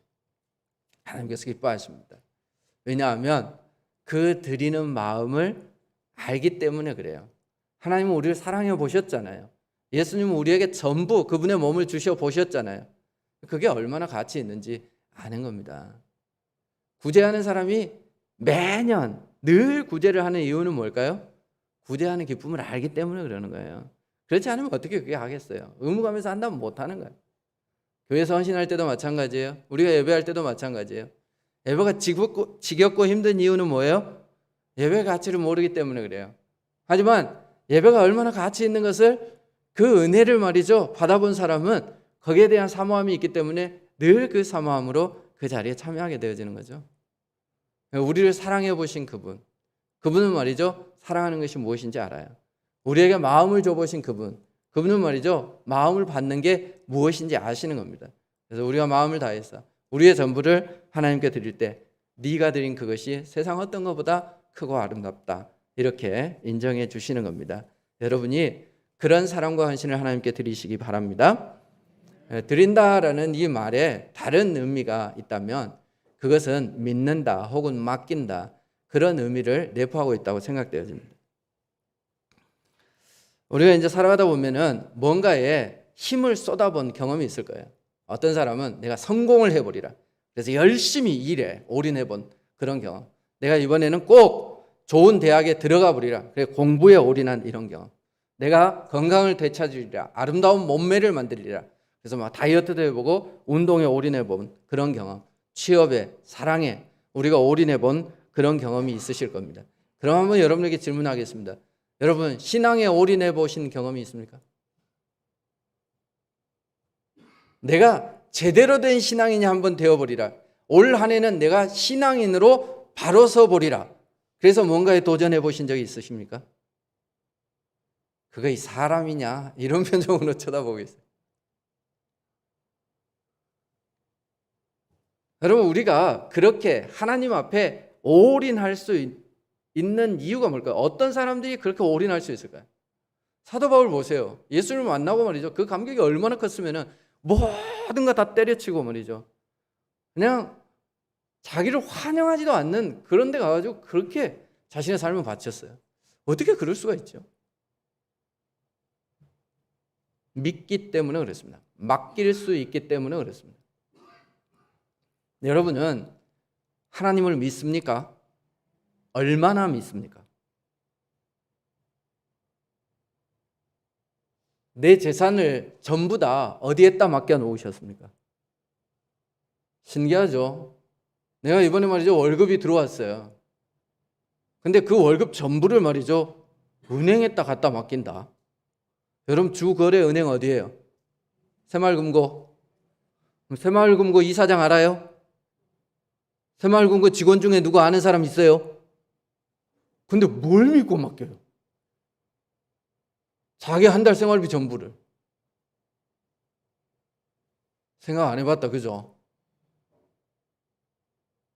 하나님께서 기뻐하십니다. 왜냐하면 그 드리는 마음을 알기 때문에 그래요. 하나님은 우리를 사랑해 보셨잖아요. 예수님은 우리에게 전부 그분의 몸을 주셔 보셨잖아요. 그게 얼마나 가치 있는지 아는 겁니다. 구제하는 사람이 매년 늘 구제를 하는 이유는 뭘까요? 구제하는 기쁨을 알기 때문에 그러는 거예요. 그렇지 않으면 어떻게 그게 하겠어요? 의무감에서 한다면 못하는 거예요. 교회에서 헌신할 때도 마찬가지예요. 우리가 예배할 때도 마찬가지예요. 예배가 지겹고 힘든 이유는 뭐예요? 예배의 가치를 모르기 때문에 그래요. 하지만 예배가 얼마나 가치 있는 것을, 그 은혜를 말이죠, 받아본 사람은 거기에 대한 사모함이 있기 때문에 늘 그 사모함으로 그 자리에 참여하게 되어지는 거죠. 우리를 사랑해 보신 그분은 말이죠, 사랑하는 것이 무엇인지 알아요. 우리에게 마음을 줘보신 그분은 말이죠, 마음을 받는 게 무엇인지 아시는 겁니다. 그래서 우리가 마음을 다해서 우리의 전부를 하나님께 드릴 때 네가 드린 그것이 세상 어떤 것보다 크고 아름답다, 이렇게 인정해 주시는 겁니다. 여러분이 그런 사랑과 헌신을 하나님께 드리시기 바랍니다. 드린다라는 이 말에 다른 의미가 있다면 그것은 믿는다 혹은 맡긴다, 그런 의미를 내포하고 있다고 생각되어집니다. 우리가 이제 살아가다 보면은 뭔가에 힘을 쏟아본 경험이 있을 거예요. 어떤 사람은 내가 성공을 해버리라, 그래서 열심히 일에 올인해본 그런 경험. 내가 이번에는 꼭 좋은 대학에 들어가 버리라, 그래 공부에 올인한 이런 경험. 내가 건강을 되찾으리라, 아름다운 몸매를 만들리라, 그래서 막 다이어트도 해보고 운동에 올인해본 그런 경험. 취업에, 사랑에 우리가 올인해본 그런 경험이 있으실 겁니다. 그럼 한번 여러분에게 질문하겠습니다. 여러분, 신앙에 올인해 보신 경험이 있습니까? 내가 제대로 된 신앙인이 한번 되어버리라. 올 한 해는 내가 신앙인으로 바로 서버리라. 그래서 뭔가에 도전해 보신 적이 있으십니까? 그거 이 사람이냐? 이런 표정으로 쳐다보고 있어요. 여러분, 우리가 그렇게 하나님 앞에 올인할 수 있는 이유가 뭘까요? 어떤 사람들이 그렇게 올인할 수 있을까요? 사도 바울 보세요. 예수를 만나고 말이죠. 그 감격이 얼마나 컸으면은 모든 거 다 때려치고 말이죠. 그냥 자기를 환영하지도 않는 그런 데 가가지고 그렇게 자신의 삶을 바쳤어요. 어떻게 그럴 수가 있죠? 믿기 때문에 그렇습니다. 맡길 수 있기 때문에 그렇습니다. 여러분은 하나님을 믿습니까? 얼마나 믿습니까? 내 재산을 전부 다 어디에다 맡겨 놓으셨습니까? 신기하죠? 내가 이번에 말이죠, 월급이 들어왔어요. 근데 그 월급 전부를 말이죠, 은행에다 갖다 맡긴다. 여러분, 주거래은행 어디예요? 새마을금고. 새마을금고 이사장 알아요? 새마을금고 직원 중에 누구 아는 사람 있어요? 근데 뭘 믿고 맡겨요? 자기 한 달 생활비 전부를. 생각 안 해봤다, 그죠?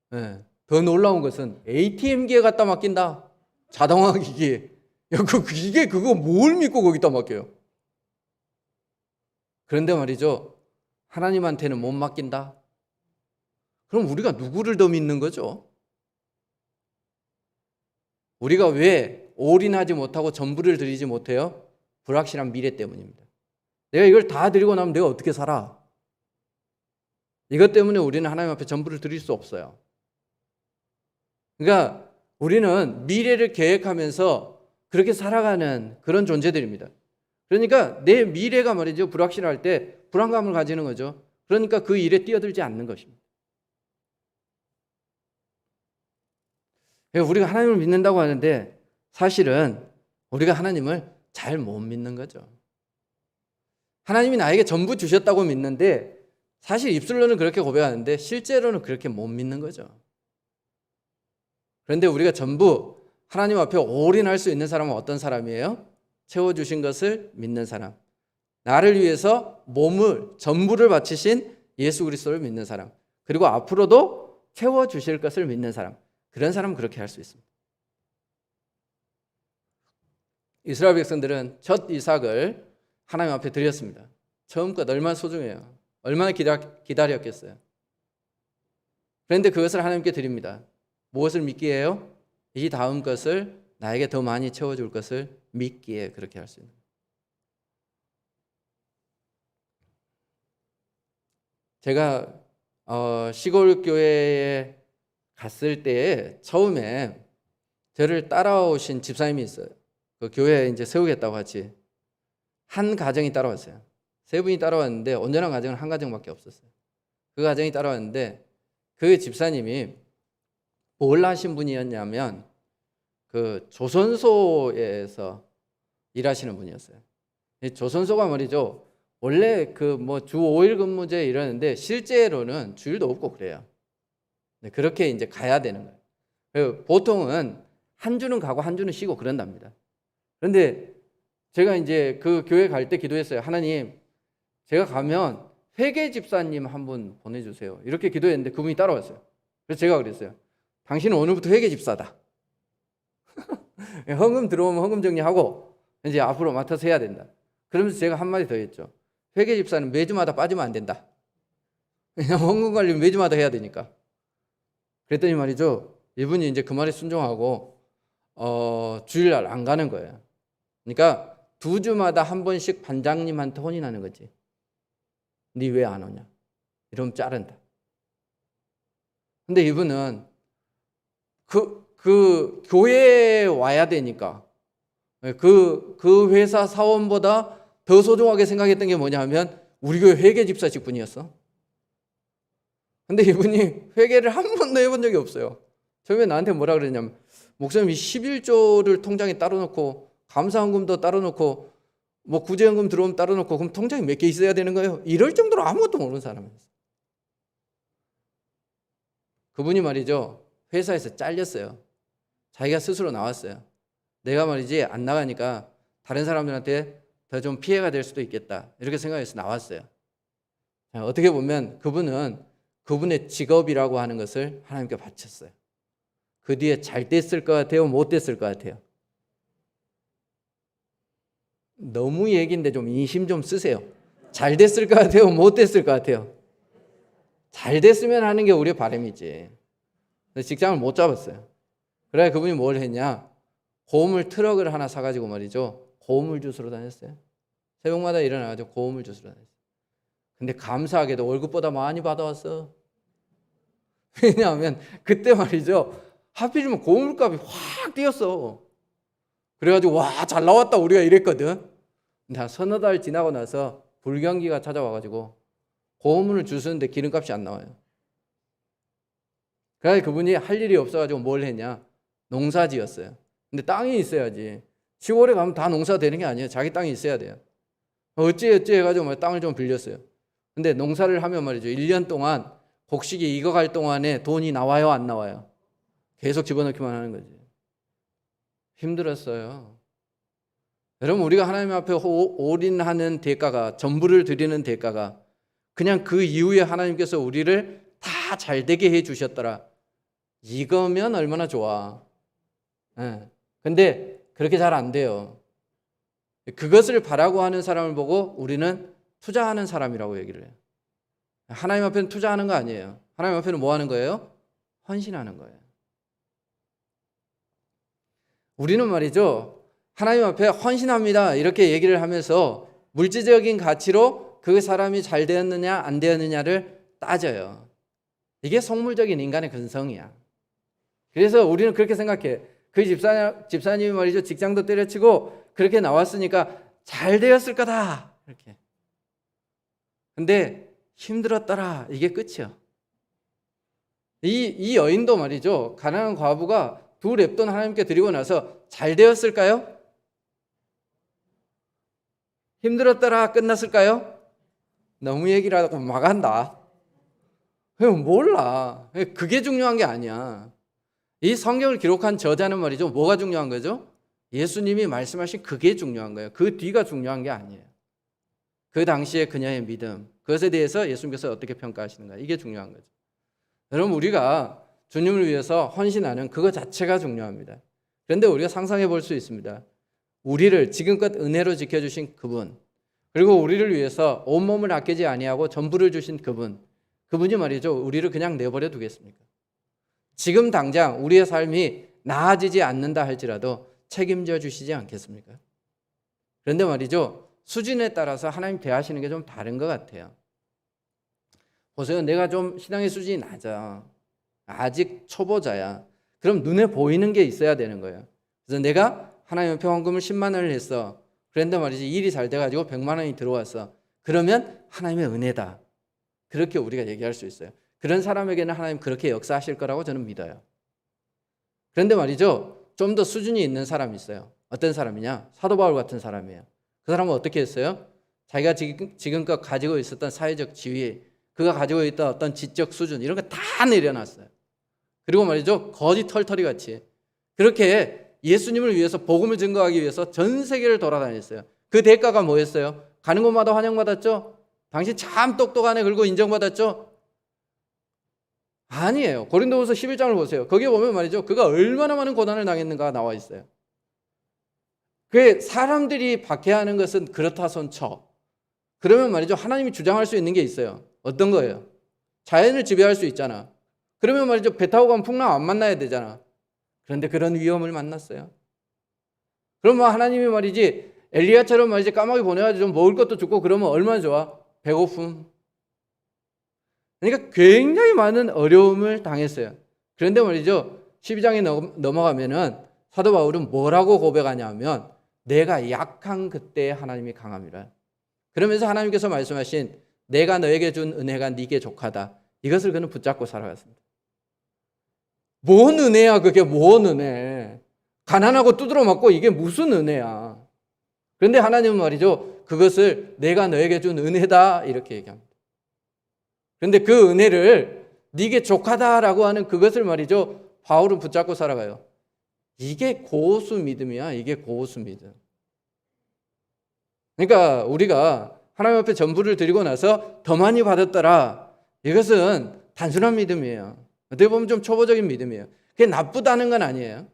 네. 더 놀라운 것은 ATM기에 갖다 맡긴다. 자동화 기기에. 야, 그 기계 그거 뭘 믿고 거기다 맡겨요? 그런데 말이죠, 하나님한테는 못 맡긴다. 그럼 우리가 누구를 더 믿는 거죠? 우리가 왜 올인하지 못하고 전부를 드리지 못해요? 불확실한 미래 때문입니다. 내가 이걸 다 드리고 나면 내가 어떻게 살아? 이것 때문에 우리는 하나님 앞에 전부를 드릴 수 없어요. 그러니까 우리는 미래를 계획하면서 그렇게 살아가는 그런 존재들입니다. 그러니까 내 미래가 말이죠, 불확실할 때 불안감을 가지는 거죠. 그러니까 그 일에 뛰어들지 않는 것입니다. 우리가 하나님을 믿는다고 하는데 사실은 우리가 하나님을 잘 못 믿는 거죠. 하나님이 나에게 전부 주셨다고 믿는데 사실 입술로는 그렇게 고백하는데 실제로는 그렇게 못 믿는 거죠. 그런데 우리가 전부 하나님 앞에 올인할 수 있는 사람은 어떤 사람이에요? 채워주신 것을 믿는 사람. 나를 위해서 몸을 전부를 바치신 예수 그리스도를 믿는 사람. 그리고 앞으로도 채워주실 것을 믿는 사람. 그런 사람은 그렇게 할 수 있습니다. 이스라엘 백성들은 첫 이삭을 하나님 앞에 드렸습니다. 처음껏 얼마나 소중해요. 얼마나 기다렸겠어요. 그런데 그것을 하나님께 드립니다. 무엇을 믿기에요? 이 다음 것을 나에게 더 많이 채워줄 것을 믿기에 그렇게 할 수 있는. 제가 시골 교회에 갔을 때 처음에 저를 따라오신 집사님이 있어요. 그 교회에 이제 세우겠다고 같이 한 가정이 따라왔어요. 세 분이 따라왔는데 온전한 가정은 한 가정밖에 없었어요. 그 가정이 따라왔는데 그 집사님이 뭘 하신 분이었냐면 그 조선소에서 일하시는 분이었어요. 조선소가 말이죠, 원래 그 뭐 주 5일 근무제 이러는데 실제로는 주일도 없고 그래요. 그렇게 이제 가야 되는 거예요. 보통은 한 주는 가고 한 주는 쉬고 그런답니다. 그런데 제가 이제 그 교회 갈 때 기도했어요. 하나님, 제가 가면 회계 집사님 한 분 보내주세요. 이렇게 기도했는데 그분이 따라왔어요. 그래서 제가 그랬어요. 당신은 오늘부터 회계 집사다. 헌금 들어오면 헌금 정리하고 이제 앞으로 맡아서 해야 된다. 그러면서 제가 한마디 더 했죠. 회계 집사는 매주마다 빠지면 안 된다. 왜냐면 헌금 관리는 매주마다 해야 되니까. 그랬더니 말이죠, 이분이 이제 그 말에 순종하고 주일날 안 가는 거예요. 그러니까 2주마다 한 번씩 반장님한테 혼인하는 거지. 니 왜 안 오냐? 이러면 자른다. 근데 이분은 그 교회에 와야 되니까 그 회사 사원보다 더 소중하게 생각했던 게 뭐냐 하면 우리 교회 회계 집사 직분이었어. 근데 이분이 회계를 한 번도 해본 적이 없어요. 처음에 나한테 뭐라 그랬냐면, 목사님이 11조를 통장에 따로 놓고 감사헌금도 따로 놓고 뭐 구제연금 들어오면 따로 놓고 그럼 통장에 몇 개 있어야 되는 거예요? 이럴 정도로 아무것도 모르는 사람이었어요. 그분이 말이죠, 회사에서 잘렸어요. 자기가 스스로 나왔어요. 내가 말이지 안 나가니까 다른 사람들한테 더 좀 피해가 될 수도 있겠다, 이렇게 생각해서 나왔어요. 어떻게 보면 그분은 그분의 직업이라고 하는 것을 하나님께 바쳤어요. 그 뒤에 잘 됐을 것 같아요? 못 됐을 것 같아요? 너무 얘기인데 좀 인심 좀 쓰세요. 잘 됐을 것 같아요? 못 됐을 것 같아요? 잘 됐으면 하는 게 우리의 바람이지. 직장을 못 잡았어요. 그래 그분이 뭘 했냐? 고물 트럭을 하나 사가지고 말이죠, 고물 주스러 다녔어요. 새벽마다 일어나가지고 고물 주스러 다녔어요. 근데 감사하게도 월급보다 많이 받아왔어. 왜냐하면 그때 말이죠, 하필이면 고물값이 확 뛰었어. 그래가지고 와, 잘 나왔다 우리가 이랬거든. 근데 한 서너 달 지나고 나서 불경기가 찾아와가지고 고물을 주스는데 기름값이 안 나와요. 그래서 그분이 할 일이 없어가지고 뭘 했냐? 농사 지었어요. 근데 땅이 있어야지. 시골에 가면 다 농사 되는 게 아니에요. 자기 땅이 있어야 돼요. 어찌 해가지고 땅을 좀 빌렸어요. 근데 농사를 하면 말이죠, 1년 동안 곡식이 익어갈 동안에 돈이 나와요, 안 나와요? 계속 집어넣기만 하는 거지. 힘들었어요. 여러분, 우리가 하나님 앞에 올인하는 대가가, 전부를 드리는 대가가 그냥 그 이후에 하나님께서 우리를 다 잘 되게 해 주셨더라, 이거면 얼마나 좋아. 근데 그렇게 잘 안 돼요. 그것을 바라고 하는 사람을 보고 우리는 투자하는 사람이라고 얘기를 해요. 하나님 앞에는 투자하는 거 아니에요. 하나님 앞에는 뭐 하는 거예요? 헌신하는 거예요. 우리는 말이죠, 하나님 앞에 헌신합니다 이렇게 얘기를 하면서 물질적인 가치로 그 사람이 잘 되었느냐 안 되었느냐를 따져요. 이게 속물적인 인간의 근성이야. 그래서 우리는 그렇게 생각해. 그 집사님이 말이죠, 직장도 때려치고 그렇게 나왔으니까 잘 되었을 거다 이렇게. 근데 힘들었더라, 이게 끝이야. 이 여인도 말이죠, 가난한 과부가 두 렙돈 하나님께 드리고 나서 잘 되었을까요? 힘들었더라 끝났을까요? 너무 얘기를 하고 막 한다. 몰라. 그게 중요한 게 아니야. 이 성경을 기록한 저자는 말이죠, 뭐가 중요한 거죠? 예수님이 말씀하신 그게 중요한 거예요. 그 뒤가 중요한 게 아니에요. 그 당시에 그녀의 믿음, 그것에 대해서 예수님께서 어떻게 평가하시는가, 이게 중요한 거죠. 여러분, 우리가 주님을 위해서 헌신하는 그거 자체가 중요합니다. 그런데 우리가 상상해 볼 수 있습니다. 우리를 지금껏 은혜로 지켜주신 그분, 그리고 우리를 위해서 온몸을 아끼지 아니하고 전부를 주신 그분이 말이죠, 우리를 그냥 내버려 두겠습니까? 지금 당장 우리의 삶이 나아지지 않는다 할지라도 책임져 주시지 않겠습니까? 그런데 말이죠, 수준에 따라서 하나님 대하시는 게 좀 다른 것 같아요. 보세요, 내가 좀 신앙의 수준이 낮아, 아직 초보자야. 그럼 눈에 보이는 게 있어야 되는 거예요. 그래서 내가 하나님 앞에 헌금을 10만 원을 했어. 그런데 말이지 일이 잘 돼가지고 100만 원이 들어왔어. 그러면 하나님의 은혜다, 그렇게 우리가 얘기할 수 있어요. 그런 사람에게는 하나님 그렇게 역사하실 거라고 저는 믿어요. 그런데 말이죠, 좀 더 수준이 있는 사람이 있어요. 어떤 사람이냐? 사도 바울 같은 사람이에요. 그 사람은 어떻게 했어요? 자기가 지금껏 가지고 있었던 사회적 지위, 그가 가지고 있던 어떤 지적 수준, 이런 거 다 내려놨어요. 그리고 말이죠, 거지 털털이 같이 그렇게 예수님을 위해서, 복음을 증거하기 위해서 전 세계를 돌아다녔어요. 그 대가가 뭐였어요? 가는 곳마다 환영받았죠? 당신 참 똑똑하네, 그리고 인정받았죠? 아니에요. 고린도후서 11장을 보세요. 거기에 보면 말이죠, 그가 얼마나 많은 고난을 당했는가 나와 있어요. 그 사람들이 박해하는 것은 그렇다 손쳐. 그러면 말이죠, 하나님이 주장할 수 있는 게 있어요. 어떤 거예요? 자연을 지배할 수 있잖아. 그러면 말이죠, 배 타고 가면 풍랑 안 만나야 되잖아. 그런데 그런 위험을 만났어요. 그럼 하나님이 말이지 엘리야처럼 말이지 까마귀 보내가지고 좀 먹을 것도 주고 그러면 얼마나 좋아? 배고픔. 그러니까 굉장히 많은 어려움을 당했어요. 그런데 말이죠, 12장에 넘어가면은 사도 바울은 뭐라고 고백하냐면, 내가 약한 그때 하나님이 강함이라. 그러면서 하나님께서 말씀하신 내가 너에게 준 은혜가 네게 족하다, 이것을 그는 붙잡고 살아갔습니다. 뭔 은혜야 그게, 뭔 은혜. 가난하고 두드러 맞고 이게 무슨 은혜야. 그런데 하나님은 말이죠, 그것을 내가 너에게 준 은혜다 이렇게 얘기합니다. 그런데 그 은혜를 네게 족하다라고 하는 그것을 말이죠, 바울은 붙잡고 살아가요. 이게 고수 믿음이야. 이게 고수 믿음. 그러니까 우리가 하나님 앞에 전부를 드리고 나서 더 많이 받았더라, 이것은 단순한 믿음이에요. 어떻게 보면 좀 초보적인 믿음이에요. 그게 나쁘다는 건 아니에요.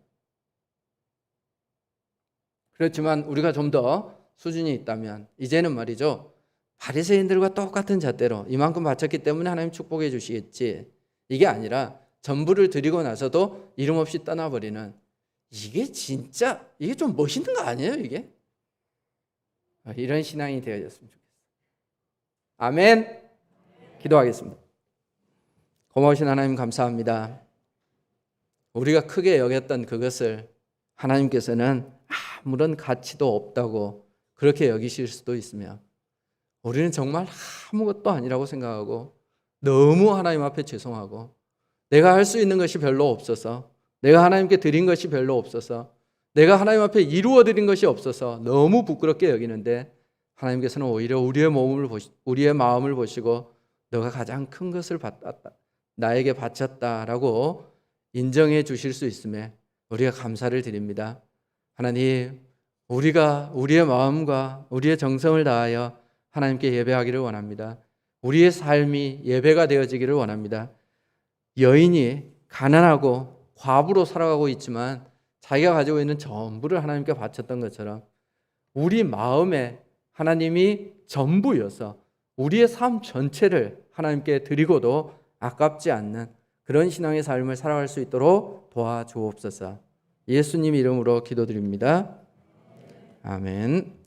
그렇지만 우리가 좀 더 수준이 있다면 이제는 말이죠, 바리새인들과 똑같은 잣대로 이만큼 바쳤기 때문에 하나님 축복해 주시겠지, 이게 아니라 전부를 드리고 나서도 이름 없이 떠나버리는, 이게 진짜 이게 좀 멋있는 거 아니에요 이게? 이런 신앙이 되어졌으면 좋겠어요. 아멘. 기도하겠습니다. 고마우신 하나님 감사합니다. 우리가 크게 여겼던 그것을 하나님께서는 아무런 가치도 없다고 그렇게 여기실 수도 있으며, 우리는 정말 아무것도 아니라고 생각하고 너무 하나님 앞에 죄송하고, 내가 할 수 있는 것이 별로 없어서, 내가 하나님께 드린 것이 별로 없어서, 내가 하나님 앞에 이루어 드린 것이 없어서 너무 부끄럽게 여기는데, 하나님께서는 오히려 우리의 마음을 보시고 너가 가장 큰 것을 나에게 바쳤다라고 인정해 주실 수 있음에 우리가 감사를 드립니다. 하나님, 우리가 우리의 마음과 우리의 정성을 다하여 하나님께 예배하기를 원합니다. 우리의 삶이 예배가 되어지기를 원합니다. 여인이 가난하고 과부로 살아가고 있지만 자기가 가지고 있는 전부를 하나님께 바쳤던 것처럼, 우리 마음에 하나님이 전부여서 우리의 삶 전체를 하나님께 드리고도 아깝지 않는 그런 신앙의 삶을 살아갈 수 있도록 도와주옵소서. 예수님 이름으로 기도드립니다. 아멘.